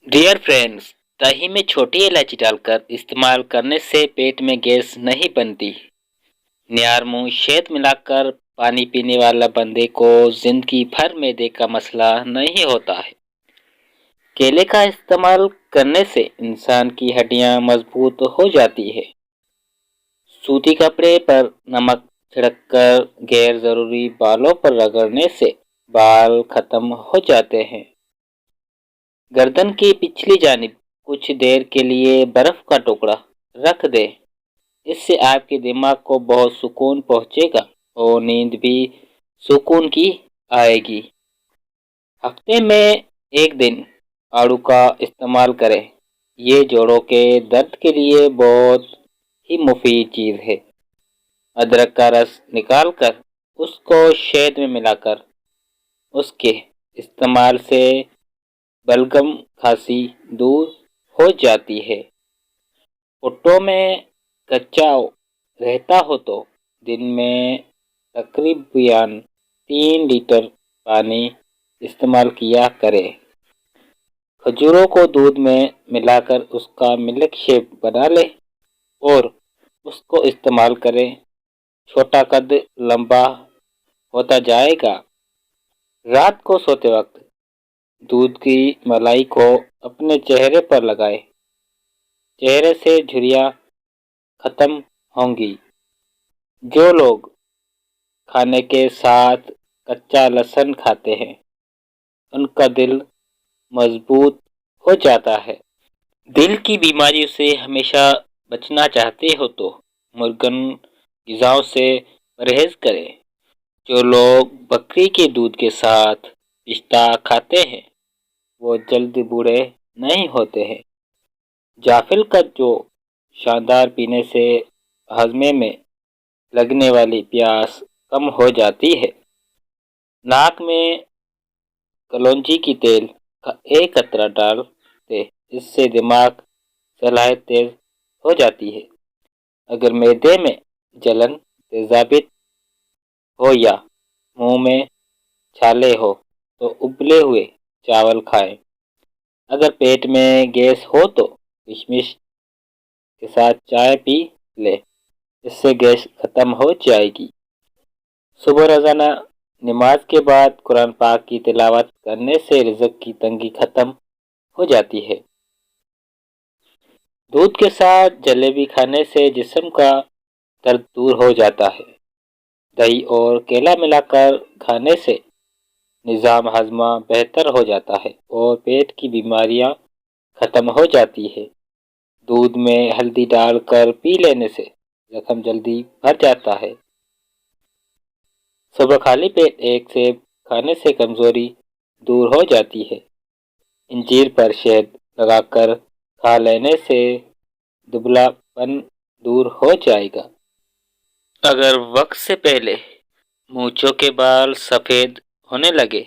Dear friends, दही में छोटी इलायची डालकर इस्तेमाल करने से पेट में गैस नहीं बनती। न्यारमू शहद मिलाकर पानी पीने वाला बंदे को जिंदगी भर मैदे का मसला नहीं होता है। केले का इस्तेमाल करने से इंसान की हड्डियां मजबूत हो जाती है। सूती कपड़े पर नमक छिड़ककर गैर जरूरी बालों पर रगड़ने से बाल खत्म हो जाते हैं। गर्दन की पिछली जानिब कुछ देर के लिए बर्फ का टुकड़ा रख दें। इससे आपके दिमाग को बहुत सुकून पहुंचेगा और नींद भी सुकून की आएगी। हफ्ते में एक दिन आड़ू का इस्तेमाल करें। ये जोड़ों के दर्द के लिए बहुत ही मुफीद चीज़ है। अदरक का रस निकालकर उसको शहद में मिलाकर उसके इस्तेमाल से बलगम खांसी दूर हो जाती है। भुट्टो में कच्चाव रहता हो तो दिन में तकरीबन 3 लीटर पानी इस्तेमाल किया करें। खजूरों को दूध में मिलाकर उसका मिल्क शेक बना लें और उसको इस्तेमाल करें। छोटा कद लंबा होता जाएगा। रात को सोते वक्त दूध की मलाई को अपने चेहरे पर लगाएं। चेहरे से झुर्रियां खत्म होंगी। जो लोग खाने के साथ कच्चा लहसुन खाते हैं उनका दिल मजबूत हो जाता है। दिल की बीमारियों से हमेशा बचना चाहते हो तो मुर्गन ग़िज़ाओं से परहेज करें। जो लोग बकरी के दूध के साथ पिस्ता खाते हैं वो जल्दी बूढ़े नहीं होते हैं। जाफिल का जो शानदार पीने से हजमे में लगने वाली प्यास कम हो जाती है। नाक में कलौंजी की तेल का एक कतरा डाल दे। इससे दिमाग सलाहियत तेज हो जाती है। अगर मैदे में जलन तेजाबित हो या मुंह में छाले हो तो उबले हुए चावल खाएं। अगर पेट में गैस हो तो किशमिश के साथ चाय पी ले। इससे गैस खत्म हो जाएगी। सुबह रोजाना नमाज के बाद कुरान पाक की तिलावत करने से रिज़्क की तंगी खत्म हो जाती है। दूध के साथ जलेबी खाने से जिस्म का दर्द दूर हो जाता है। दही और केला मिलाकर खाने से निज़ाम हजमा बेहतर हो जाता है और पेट की बीमारियां खत्म हो जाती है। दूध में हल्दी डालकर पी लेने से जख्म जल्दी भर जाता है। सुबह खाली पेट एक सेब खाने से कमजोरी दूर हो जाती है। इंजीर पर शहद लगाकर खा लेने से दुबलापन दूर हो जाएगा। अगर वक्त से पहले मूंछों के बाल सफ़ेद होने लगे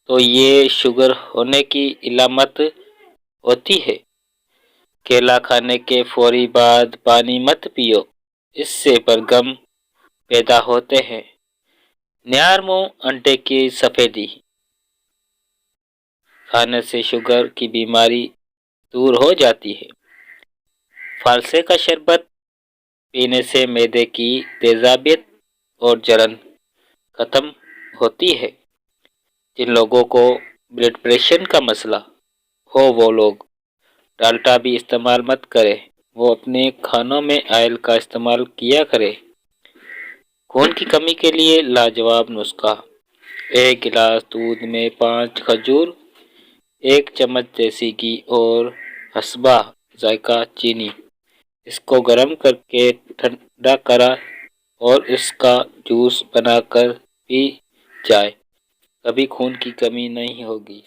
तो ये शुगर होने की इलामत होती है। केला खाने के फौरी बाद पानी मत पियो। इससे बलगम पैदा होते हैं। न्यारमू अंडे की सफ़ेदी खाने से शुगर की बीमारी दूर हो जाती है। फालसे का शरबत पीने से मैदे की तेजाबियत और जलन खत्म होती है। जिन लोगों को ब्लड प्रेशर का मसला हो वो लोग डाल्डा भी इस्तेमाल मत करें। वो अपने खानों में ऑयल का इस्तेमाल किया करें। खून की कमी के लिए लाजवाब नुस्खा। 1 गिलास दूध में 5 खजूर, 1 चम्मच देसी घी और हस्बा जायका चीनी। इसको गर्म करके ठंडा करा और इसका जूस बनाकर पी जाए। कभी खून की कमी नहीं होगी।